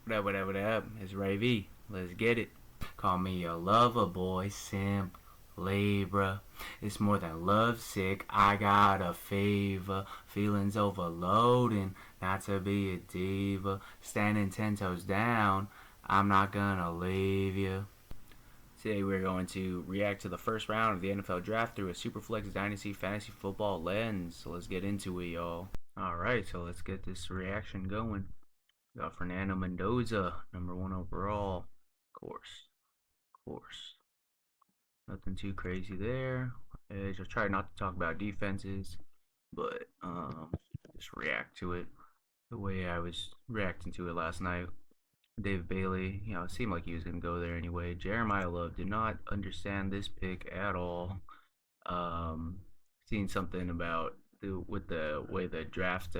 What up, what up, what up? It's Ray V. Let's get it. Call me a lover boy, simp, Libra. It's more than love sick. I got a fever. Feelings overloading. Not to be a diva. Standing 10 toes down. I'm not gonna leave you. Today we're going to react to the first round of the NFL Draft through a SuperFlex Dynasty Fantasy Football lens. So let's get into it, y'all. Alright, so let's get this reaction going. Got Fernando Mendoza, #1 overall. Of course. Nothing too crazy there. I just try not to talk about defenses, but just react to it the way I was reacting to it last night. Dave Bailey, it seemed like he was gonna go there anyway. Jeremiah Love did not understand this pick at all. Seen something about with the way the draft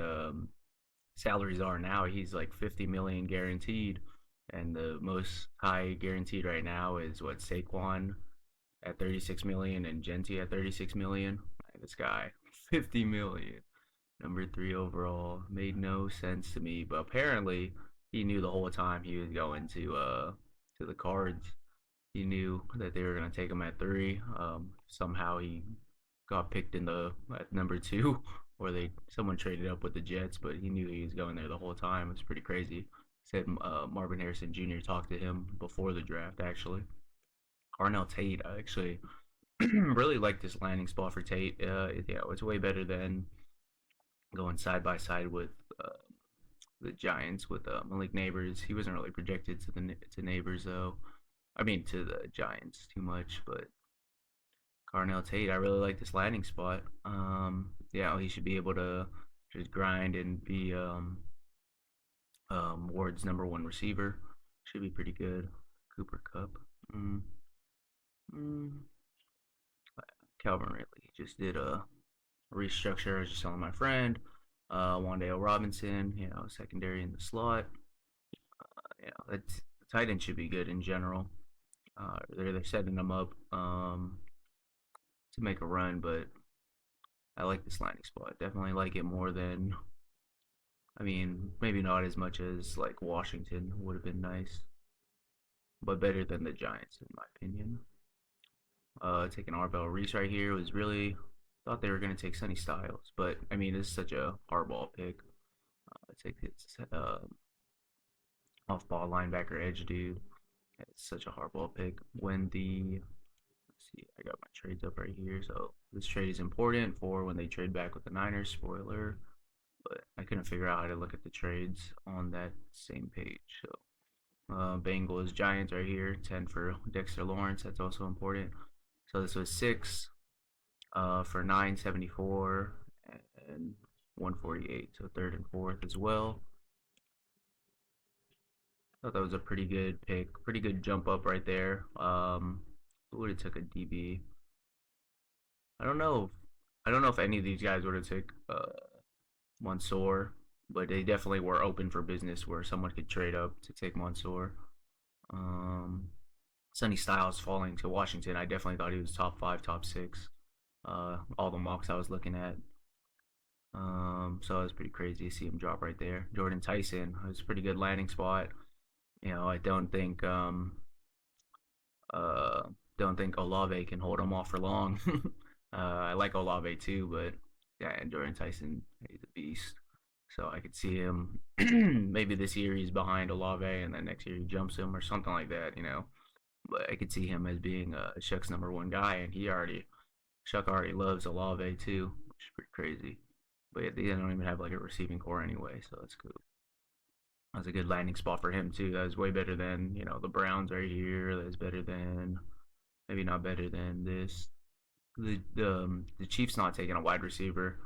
salaries are now. He's like 50 million guaranteed, and the most high guaranteed right now is what, Saquon at 36 million and Genti at 36 million. This guy 50 million, #3 overall, made no sense to me, but apparently he knew the whole time he was going to the Cards. He knew that they were going to take him at 3. Somehow he got picked at #2, or someone traded up with the Jets, but he knew he was going there the whole time. It's pretty crazy. Said Marvin Harrison Jr. talked to him before the draft, actually. Carnell Tate, I actually really like this landing spot for Tate. It's way better than going side by side with the Giants with Malik Neighbors. He wasn't really projected to Neighbors though. I mean to the Giants too much, but Carnell Tate, I really like this landing spot. He should be able to just grind and be Ward's #1 receiver. Should be pretty good. Cooper Kupp. Calvin Ridley just did a restructure. I was just telling my friend. Wan'Dale Robinson, secondary in the slot. The tight end should be good in general. They're setting them up to make a run, but I like this landing spot. Definitely like it more than, maybe not as much as like Washington would have been nice, but better than the Giants in my opinion. Taking Arbel Reese right here was really thought they were gonna take Sonny Styles, but this is such a hardball pick. Take this off-ball linebacker edge dude. It's such a hardball pick. Let's see, I got my trades up right here. So this trade is important for when they trade back with the Niners. Spoiler, but I couldn't figure out how to look at the trades on that same page. So Bengals Giants right here, 10 for Dexter Lawrence. That's also important. So this was 6 for 974 and 148. So 3rd and 4th as well. Thought that was a pretty good pick, pretty good jump up right there. Who would have took a DB? I don't know. I don't know if any of these guys would have took Mansour, but they definitely were open for business where someone could trade up to take Mansour. Sonny Styles falling to Washington. I definitely thought he was top 5, top 6. All the mocks I was looking at. So it was pretty crazy to see him drop right there. Jordan Tyson, it was a pretty good landing spot. I don't think Olave can hold him off for long. I like Olave too, but and Jordan Tyson, he's a beast. So I could see him maybe this year he's behind Olave, and then next year he jumps him or something like that, But I could see him as being Shuck's #1 guy, and Shuck already loves Olave too, which is pretty crazy. But they don't even have like a receiving core anyway, so that's cool. That was a good landing spot for him too. That was way better than the Browns right here. That's better than, maybe not better than this. The Chiefs not taking a wide receiver.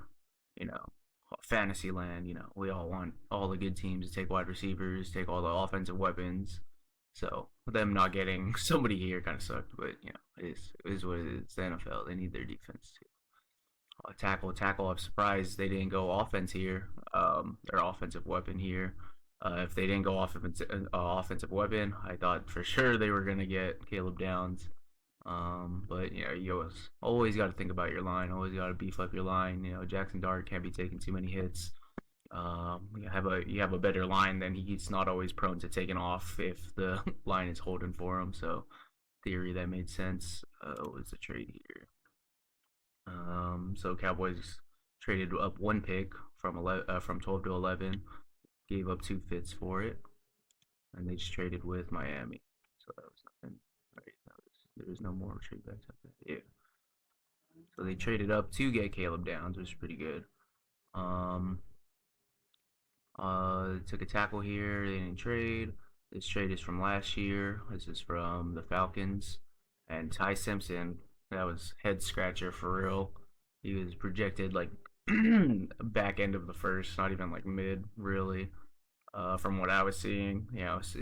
Fantasy land. We all want all the good teams to take wide receivers, take all the offensive weapons. So them not getting somebody here kind of sucked, but it is what it is. It's the NFL. They need their defense too. Tackle. I'm surprised they didn't go offense here. Their offensive weapon here. If they didn't go offensive weapon, I thought for sure they were gonna get Caleb Downs. But you always got to think about your line. Always got to beef up your line. Jackson Dart can't be taking too many hits. You have a better line, then he's not always prone to taking off if the line is holding for him. So theory that made sense. What was the trade here? So Cowboys traded up one pick from 12 to 11, gave up two fits for it, and they just traded with Miami. So that was nothing. Right? There was no more trade backs after that. Yeah. So they traded up to get Caleb Downs, which is pretty good. Um, took a tackle here. They didn't trade. This trade is from last year. This is from the Falcons. And Ty Simpson, that was head scratcher for real. He was projected like back end of the first, not even like mid, really. From what I was seeing,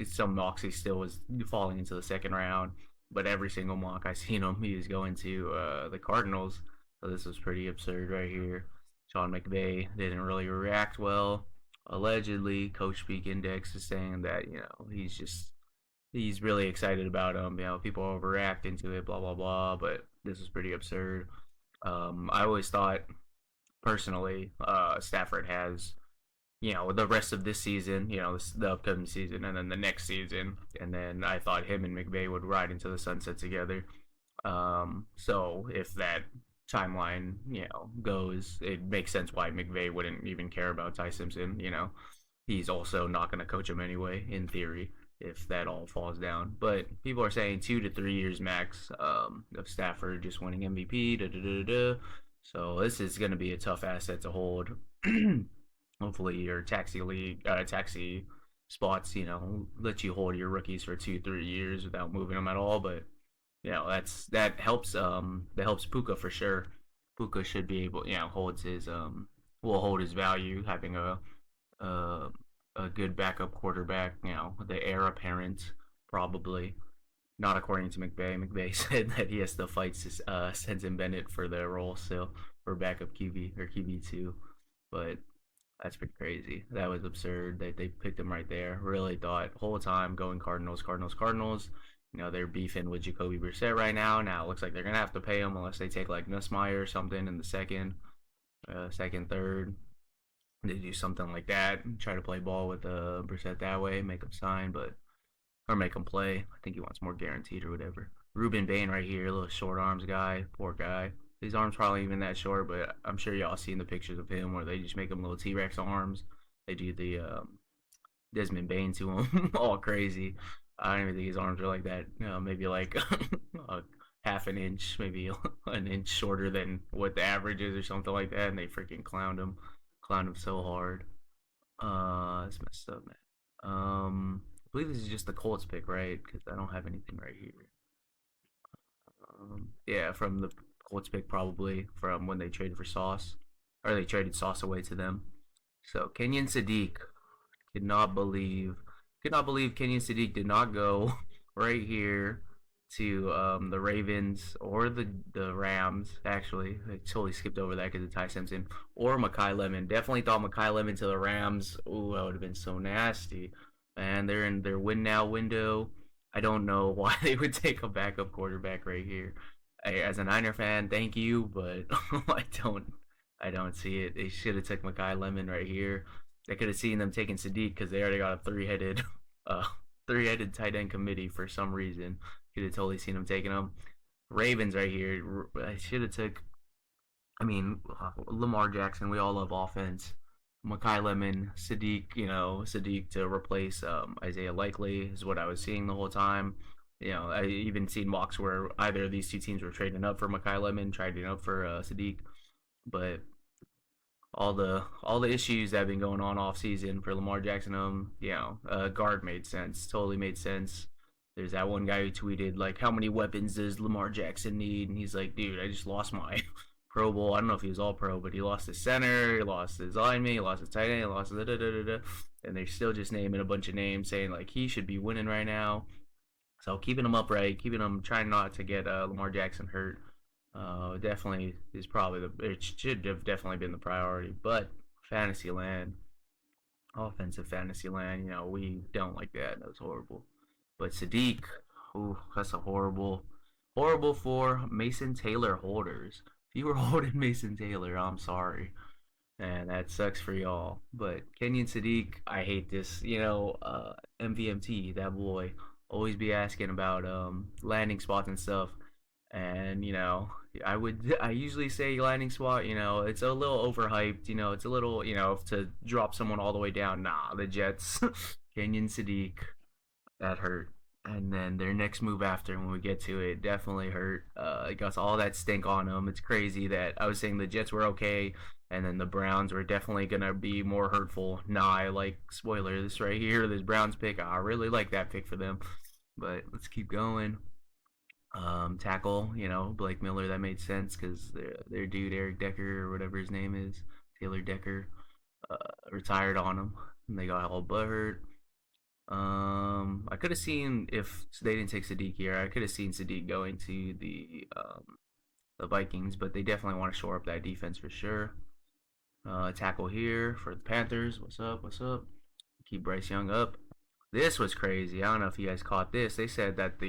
some mocks he still was falling into the second round, but every single mock I seen him, he was going to the Cardinals. So this was pretty absurd right here. Sean McVay didn't really react well. Allegedly, Coach Speak Index is saying that he's really excited about him. People are overreacting to it, blah blah blah. But this was pretty absurd. I always thought personally, Stafford has the rest of this season, the upcoming season, and then the next season, and then I thought him and McVay would ride into the sunset together. So if that timeline, goes, it makes sense why McVay wouldn't even care about Ty Simpson. He's also not going to coach him anyway, in theory, if that all falls down. But people are saying 2 to 3 years max of Stafford just winning MVP. Da, da, da, da. So this is going to be a tough asset to hold. Hopefully your taxi spots, let you hold your rookies for 2 3 years without moving them at all. But that helps Puka for sure. Puka should be able, holds his will hold his value having a a good backup quarterback. The heir apparent probably. Not according to McVay. McVay said that he has to fight Stetson Bennett for the role still for backup QB or QB2, but that's pretty crazy. That was absurd. They picked him right there. Really thought whole time going Cardinals, Cardinals, Cardinals. They're beefing with Jacoby Brissett right now. Now it looks like they're gonna have to pay him unless they take like Nussmeier or something in the second, third. They do something like that. Try to play ball with Brissett that way, make him sign, or make him play. I think he wants more guaranteed or whatever. Ruben Bain right here, little short arms guy, poor guy. His arms probably even that short, but I'm sure y'all seen the pictures of him where they just make him little T-Rex arms. They do the Desmond Bain to him, all crazy. I don't even think his arms are like that. Maybe like a half an inch, maybe an inch shorter than what the average is or something like that. And they freaking clowned him so hard. It's messed up, man. I believe this is just the Colts pick, right? Because I don't have anything right here. Yeah, from the Colts pick, probably from when they traded for Sauce, or they traded Sauce away to them. So Kenyon Sadiq, could not believe, Kenyon Sadiq did not go right here to the Ravens or the Rams. Actually, I totally skipped over that because of Ty Simpson or Makai Lemon. Definitely thought Makai Lemon to the Rams. Ooh, that would have been so nasty. And they're in their win now window. I don't know why they would take a backup quarterback right here. As a Niner fan, thank you, but I don't see it. They should have took Makai Lemon right here. I could have seen them taking Sadiq because they already got a three-headed tight end committee for some reason. Could have totally seen them taking them. Ravens right here. I should have took. I mean, Lamar Jackson. We all love offense. Makai Lemon, Sadiq. Sadiq to replace Isaiah Likely is what I was seeing the whole time. I even seen mocks where either of these two teams were trading up for Makai Lemon, trading up for Sadiq, but all the issues that have been going on off season for Lamar Jackson, guard made sense, totally made sense. There's that one guy who tweeted like, "How many weapons does Lamar Jackson need?" And he's like, "Dude, I just lost my Pro Bowl. I don't know if he was all pro, but he lost his center, he lost his lineman, he lost his tight end, he lost his da da da da." And they're still just naming a bunch of names, saying like he should be winning right now. So keeping him upright, trying not to get Lamar Jackson hurt, definitely is probably it should have definitely been the priority. But fantasy land, offensive fantasy land, we don't like that. That was horrible. But Sadiq, ooh, that's a horrible for Mason Taylor holders. If you were holding Mason Taylor, I'm sorry. And that sucks for y'all. But Kenyon Sadiq, I hate this. MVMT, that boy, always be asking about landing spots and stuff. And I usually say landing spot. It's a little overhyped. It's a little to drop someone all the way down. Nah, the Jets, Kenyon Sadiq, that hurt. And then their next move after, when we get to it, definitely hurt. It got all that stink on them. It's crazy that I was saying the Jets were okay, and then the Browns were definitely gonna be more hurtful. Nah, I like spoiler this right here. This Browns pick, I really like that pick for them. But let's keep going. Tackle, Blake Miller. That made sense because their dude Eric Decker or whatever his name is, Taylor Decker, uh, retired on him, and they got all butthurt. I could have seen if they didn't take Sadiq here. I could have seen Sadiq going to the Vikings, but they definitely want to shore up that defense for sure. Tackle here for the Panthers. What's up? What's up? Keep Bryce Young up. This was crazy. I don't know if you guys caught this. They said that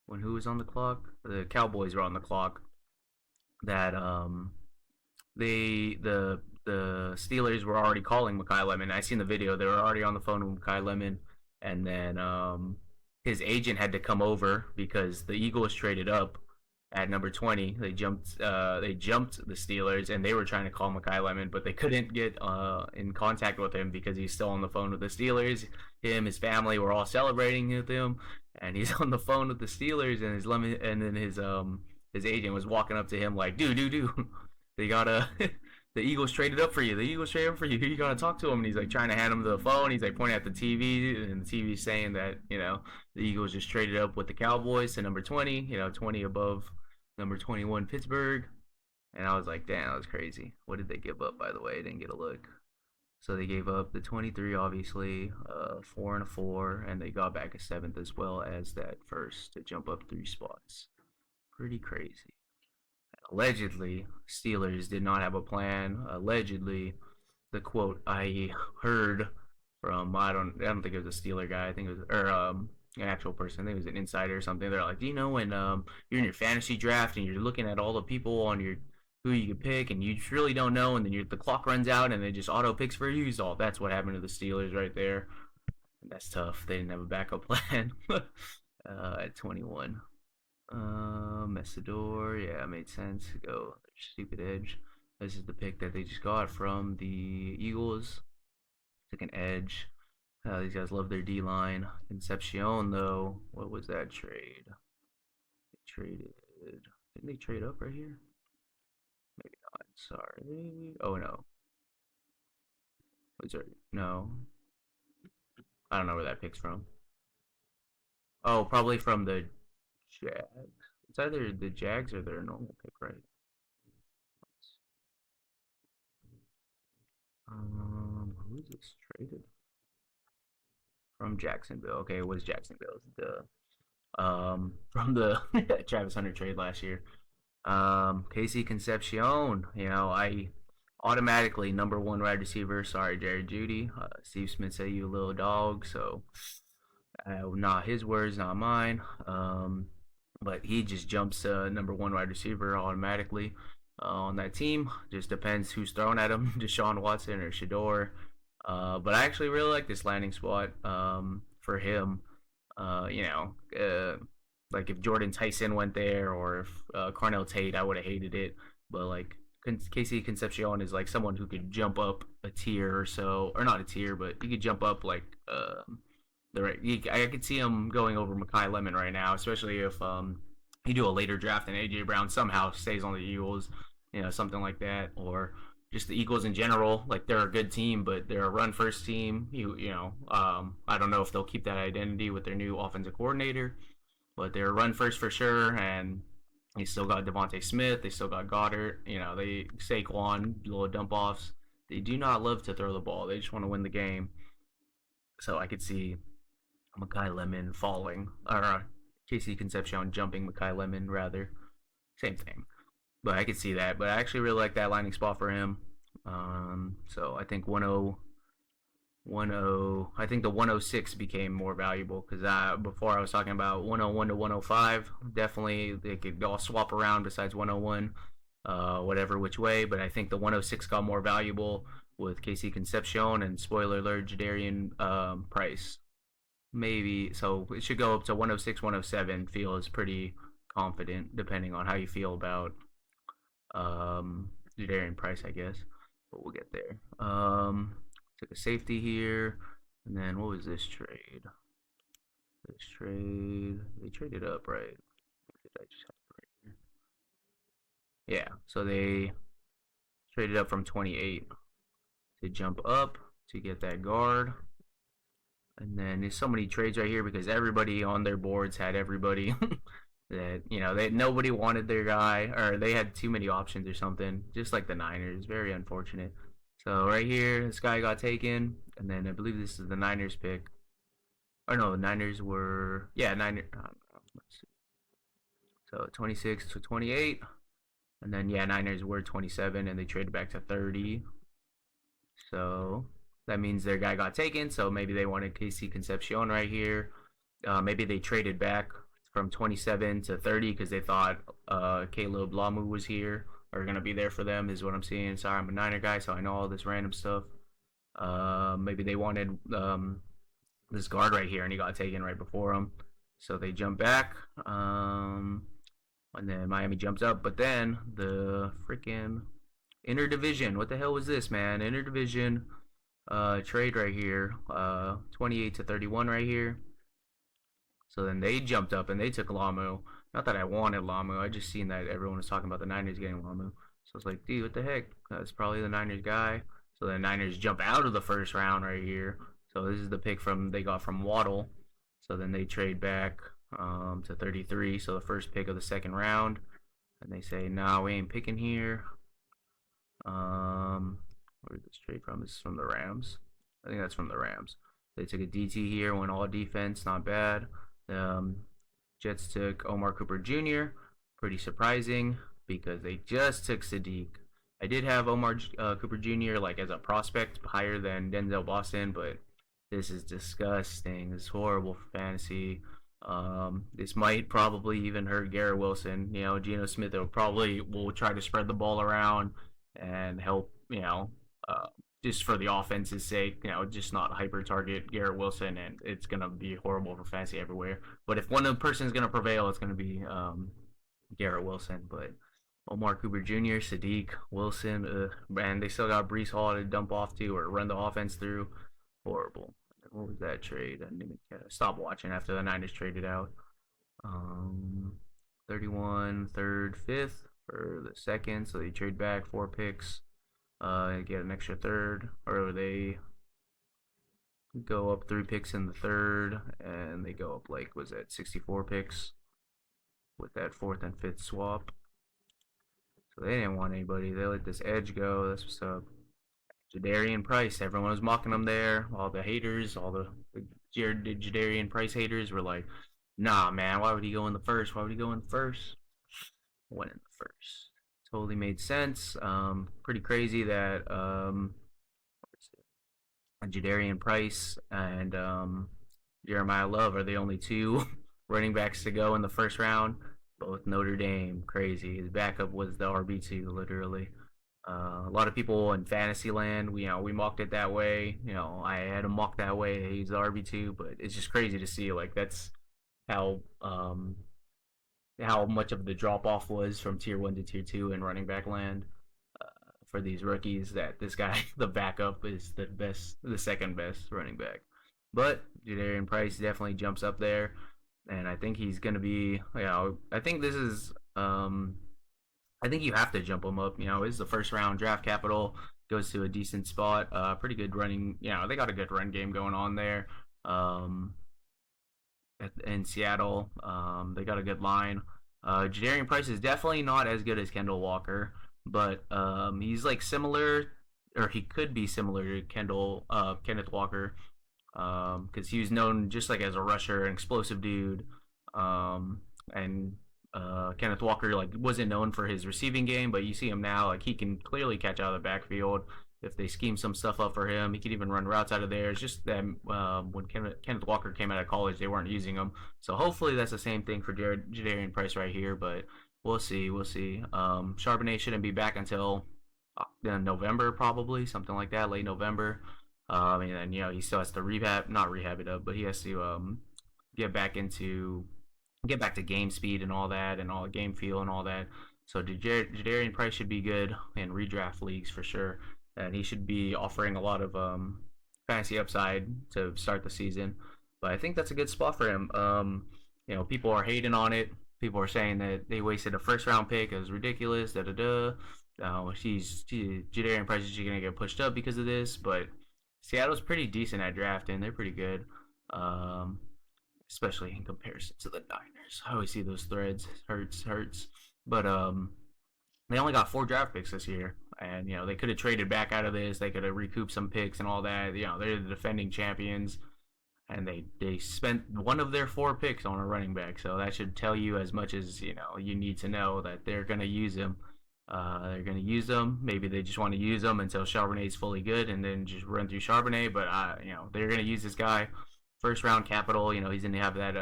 when who was on the clock? The Cowboys were on the clock. That the Steelers were already calling Mekhi Lemon. I seen the video. They were already on the phone with Mekhi Lemon, and then his agent had to come over because the Eagles traded up at number 20. They jumped the Steelers, and they were trying to call Mekhi Lemon, but they couldn't get in contact with him because he's still on the phone with the Steelers. His family were all celebrating with him, and he's on the phone with the Steelers, and his agent was walking up to him like, dude, they gotta. The Eagles traded up for you. The Eagles traded up for you. You gotta talk to him. And he's like trying to hand him the phone. He's like pointing at the TV, and the TV's saying that the Eagles just traded up with the Cowboys to number 20. 20 above number 21 Pittsburgh. And I was like, damn, that was crazy. What did they give up, by the way? I didn't get a look. So they gave up the 23, obviously, 4 and a 4, and they got back a 7th as well as that first to jump up 3 spots. Pretty crazy. Allegedly, Steelers did not have a plan. Allegedly, the quote I heard from I don't think it was a Steeler guy. I think it was an actual person. I think it was an insider or something. They're like, do you know when you're in your fantasy draft and you're looking at all the people on your who you can pick and you just really don't know, and then the clock runs out and it just auto picks for you. So that's what happened to the Steelers right there. And that's tough. They didn't have a backup plan at 21. Messidor, yeah, it made sense. Go stupid edge. This is the pick that they just got from the Eagles. Took an edge. These guys love their D line. Concepcion, though, what was that trade? They traded. Didn't they trade up right here? Maybe not. Sorry. Oh no. Was there? No. I don't know where that pick's from. Oh, probably from the Jags. It's either the Jags or their normal pick, right? Who is this traded from Jacksonville? Okay, it was Jacksonville. From the Travis Hunter trade last year. Casey Concepcion. I automatically number 1 wide receiver. Sorry, Jared Judy. Steve Smith said you a little dog, so not his words, not mine. But he just jumps number 1 wide receiver automatically on that team. Just depends who's thrown at him, Deshaun Watson or Shador. But I actually really like this landing spot for him. Like if Jordan Tyson went there or if Carnell Tate, I would have hated it. But like Casey Concepcion is like someone who could jump up a tier or so, or not a tier, but he could jump up like I could see him going over Mekhi Lemon right now, especially if you do a later draft and AJ Brown somehow stays on the Eagles, something like that, or just the Eagles in general. Like they're a good team, but they're a run first team. I don't know if they'll keep that identity with their new offensive coordinator, but they're a run first for sure, and they still got Devontae Smith, they still got Goddard, they Saquon, little dump offs. They do not love to throw the ball. They just want to win the game. So I could see Mekhi Lemon falling, or Casey Concepcion jumping Mekhi Lemon, rather. Same thing. But I could see that. But I actually really like that landing spot for him. So I think 10, I think the 106 became more valuable because before I was talking about 101 to 105. Definitely they could all swap around besides 101. whatever which way. But I think the 106 got more valuable with KC Concepcion and spoiler alert Jadarian Price. Maybe so it should go up to 106, 107. Feels pretty confident depending on how you feel about Jadarian Price, I guess. But we'll get there. Took a safety here, and then what was this trade? This trade they traded up, right? Did I just have it right here? Yeah, so they traded up from 28 to jump up to get that guard. And then there's so many trades right here because everybody on their boards had everybody that nobody wanted their guy, or they had too many options or something. Just like the Niners, very unfortunate. So right here, this guy got taken, and then I believe this is the Niners pick. Or no, the Niners were Niners. Let's see. So 26 to 28, and then Niners were 27, and they traded back to 30. So that means their guy got taken. So maybe they wanted KC Concepcion right here. Maybe they traded back from 27 to 30 because they thought Caleb Lamu was here or gonna be there for them. Is what I'm seeing. Sorry, I'm a Niner guy, so I know all this random stuff. Maybe they wanted this guard right here, and he got taken right before him. So they jump back, and then Miami jumps up. But then the freaking interdivision. What the hell was this, man? Interdivision trade right here. 28 to 31 right here. So then they jumped up and they took Lamu. Not that I wanted Lamu. I just seen that everyone was talking about the Niners getting Lamu. So I was like, dude, what the heck? That's probably the Niners guy. So the Niners jump out of the first round right here. So this is the pick they got from Waddle. So then they trade back to 33. So the first pick of the second round. And they say, nah, we ain't picking here. Where's this trade from? This is from the Rams. I think that's from the Rams. They took a DT here, went all defense, not bad. Jets took Omar Cooper Jr. Pretty surprising because they just took Sadiq. I did have Omar Cooper Jr. like as a prospect higher than Denzel Boston, but this is disgusting. This is horrible for fantasy. This might probably even hurt Garrett Wilson. Geno Smith will try to spread the ball around and help, just for the offense's sake, just not hyper target Garrett Wilson, and it's gonna be horrible for fantasy everywhere. But if one person is gonna prevail, it's gonna be Garrett Wilson. But Omar Cooper Jr., Sadiq, Wilson, and they still got Breece Hall to dump off to or run the offense through. Horrible. What was that trade? I didn't even stop watching after the Niners traded out. 31, third, fifth for the second, so they trade back 4 picks. Get an extra third, or they go up 3 picks in the third, and they go up 64 picks with that 4th and 5th swap. So they didn't want anybody. They let this edge go. That's what's up. Jadarian Price. Everyone was mocking him there. All the haters, all the Jadarian Price haters were like, nah, man, why would he go in the first? Why would he go in the first? Went in the first. Totally made sense. Pretty crazy that Jadarian Price and Jeremiah Love are the only 2 running backs to go in the first round. Both Notre Dame. Crazy. His backup was the RB2, literally. A lot of people in fantasy land, we mocked it that way. I had him mocked that way. He's the RB2, but it's just crazy to see. That's how much of the drop off was from tier 1 to tier 2 in running back land for these rookies. That this guy, the backup, is the second best running back. But Jadarian Price definitely jumps up there, and I think he's gonna be. I think this is. I think you have to jump him up. It's the first round draft capital, goes to a decent spot. Pretty good running. They got a good run game going on there. In Seattle, they got a good line. Jadarian Price is definitely not as good as Kendall Walker, but he's similar, or he could be similar to Kenneth Walker, because he was known just as a rusher, an explosive dude, and Kenneth Walker wasn't known for his receiving game, but you see him now, he can clearly catch out of the backfield. If they scheme some stuff up for him, he can even run routes out of there. It's just that when Kenneth Walker came out of college, they weren't using him. So hopefully that's the same thing for Jadarian Price right here, but we'll see. We'll see. Charbonnet shouldn't be back until November, probably something like that, late November. And then he still has to not rehab it up, but he has to get back into get back to game speed and all that, and all game feel and all that. So Jadarian Price should be good in redraft leagues for sure, and he should be offering a lot of fantasy upside to start the season. But I think that's a good spot for him. People are hating on it. People are saying that they wasted a first round pick. It was ridiculous. Da da da. Jadarian Price is gonna get pushed up because of this, but Seattle's pretty decent at drafting. They're pretty good. Um, Especially in comparison to the Niners. I always see those threads. Hurts. But they only got 4 draft picks this year, and they could have traded back out of this. They could have recouped some picks and all that. They're the defending champions, and they spent one of their 4 picks on a running back. So that should tell you as much as you need to know that they're gonna use him. They're gonna use them. Maybe they just want to use them until Charbonnet's fully good, and then just run through Charbonnet. But they're gonna use this guy. First round capital. He's going to have that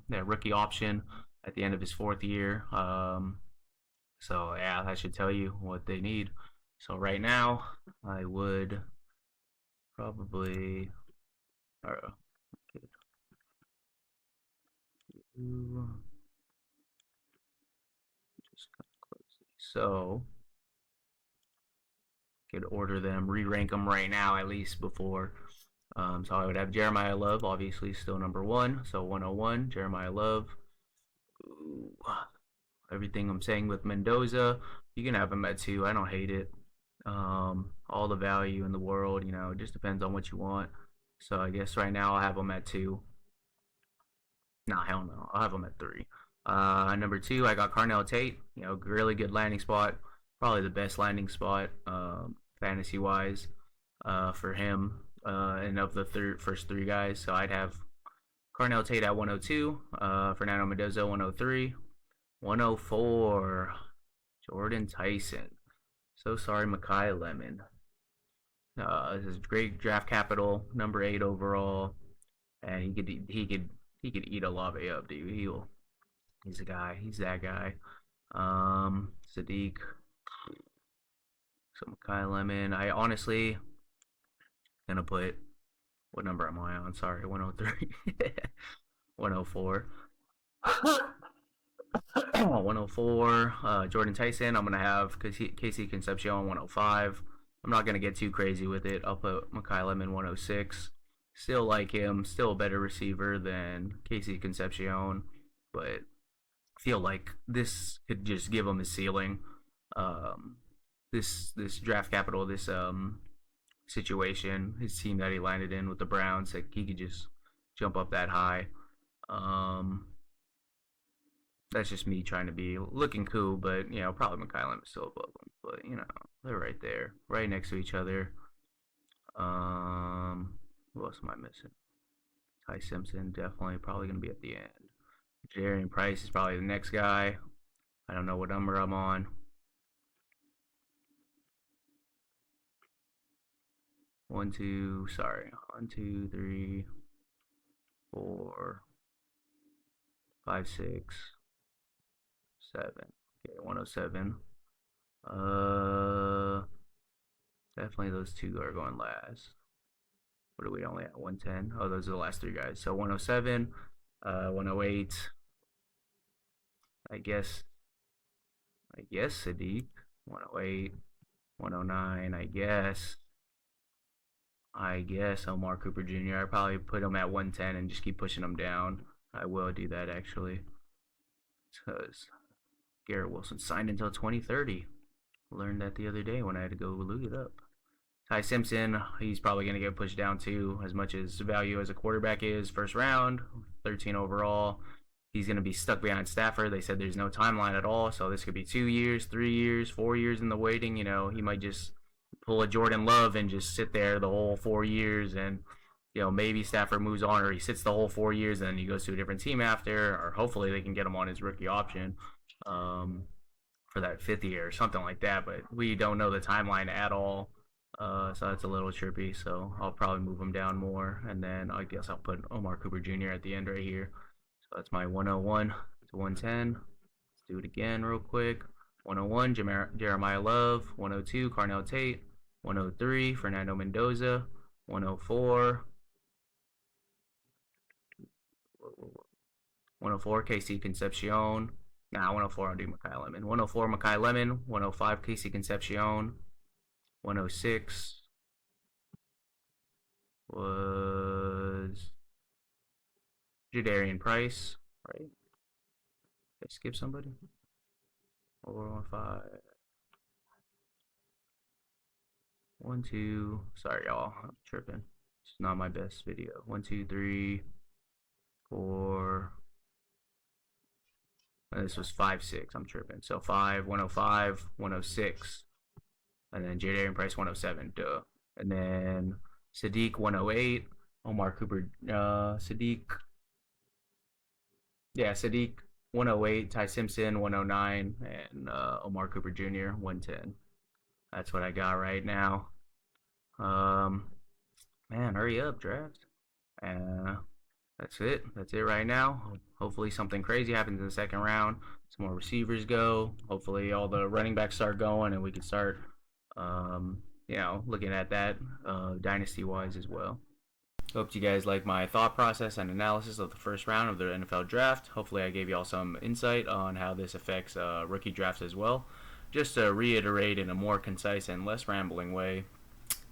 rookie option at the end of his 4th year. So yeah, that should tell you what they need. So right now, I would probably just close these. So could order them, re-rank them right now at least before. So I would have Jeremiah Love, obviously still number 1. So 101, Jeremiah Love. Ooh. Everything I'm saying with Mendoza, you can have him at 2. I don't hate it. All the value in the world, it just depends on what you want. So I guess right now I'll have him at 2. Nah, hell no. I'll have him at 3. Number 2, I got Carnell Tate. Really good landing spot. Probably the best landing spot, fantasy wise, for him. And of the first 3 guys. So I'd have Carnell Tate at 102, Fernando Mendoza 103, 104, Jordan Tyson. So sorry, Makai Lemon. This is great draft capital, number 8 overall, and he could eat Olave up, dude. He's a guy. He's that guy. Sadiq. So Makai Lemon. I honestly gonna put, what number am I on? Sorry, 103, 104. 104. Jordan Tyson. I'm gonna have Casey Concepcion 105. I'm not gonna get too crazy with it. I'll put Makai Lemon 106. Still like him. Still a better receiver than Casey Concepcion, but feel like this could just give him a ceiling. This draft capital, this situation, his team that he landed in with the Browns, like he could just jump up that high. That's just me trying to be looking cool, but probably McKylem is still above him. But they're right there, right next to each other. Who else am I missing? Ty Simpson, definitely probably gonna be at the end. Jarian Price is probably the next guy. I don't know what number I'm on. 1, 2, 3, 4, 5, 6, 7. Okay, 107. Definitely those 2 are going last. What are we only at? 110. Oh, those are the last 3 guys. So 107, 108. I guess Sadiq. 108, 109. I guess Omar Cooper Jr. I probably put him at 110 and just keep pushing him down. I will do that actually, because Garrett Wilson signed until 2030. Learned that the other day when I had to go look it up. Ty Simpson, he's probably going to get pushed down too, as much as value as a quarterback is. First round, 13 overall. He's going to be stuck behind Stafford. They said there's no timeline at all, so this could be 2 years, 3 years, 4 years in the waiting. He might just pull a Jordan Love and just sit there the whole 4 years, and maybe Stafford moves on, or he sits the whole 4 years and then he goes to a different team after, or hopefully they can get him on his rookie option for that 5th year or something like that. But we don't know the timeline at all, so that's a little trippy. So I'll probably move him down more, and then I guess I'll put Omar Cooper Jr. at the end right here. So that's my 101 to 110. do it again real quick. 101, Jeremiah Love. 102, Carnell Tate. 103, Fernando Mendoza. 104, 104, Casey Concepcion. Nah, 104, I'll do Makai Lemon. 104, Makai Lemon. 105, Casey Concepcion. 106 was Jadarian Price, right? Did I skip somebody? 415. 1, 2. Sorry, y'all. I'm tripping. It's not my best video. 1, 2, 3, 4. And this was 5, 6. I'm tripping. So 5, 105, 106. And then Jadarian Price 107. Duh. And then Sadiq 108. Omar Cooper. Sadiq. Yeah, Sadiq 108. Ty Simpson 109. And Omar Cooper Jr. 110. That's what I got right now. Man, hurry up, draft. That's it. That's it right now. Hopefully something crazy happens in the second round. Some more receivers go. Hopefully all the running backs start going, and we can start, looking at that dynasty-wise as well. Hope you guys like my thought process and analysis of the first round of the NFL draft. Hopefully I gave y'all some insight on how this affects rookie drafts as well. Just to reiterate in a more concise and less rambling way,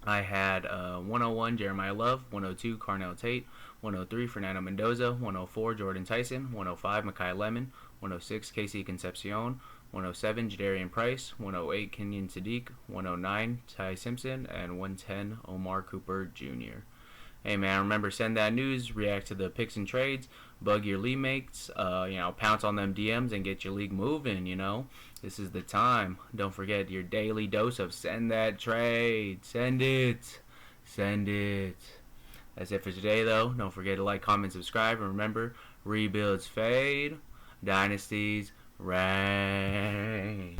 I had 101 Jeremiah Love, 102 Carnell Tate, 103 Fernando Mendoza, 104 Jordan Tyson, 105 Makai Lemon, 106 Casey Concepcion, 107 Jadarian Price, 108 Kenyon Sadiq, 109 Ty Simpson, and 110 Omar Cooper Jr. Hey man, remember, send that news, react to the picks and trades, bug your league mates, pounce on them DMs and get your league moving, This is the time. Don't forget your daily dose of send that trade. Send it. Send it. That's it for today though. Don't forget to like, comment, subscribe, and remember, rebuilds fade, dynasties reign.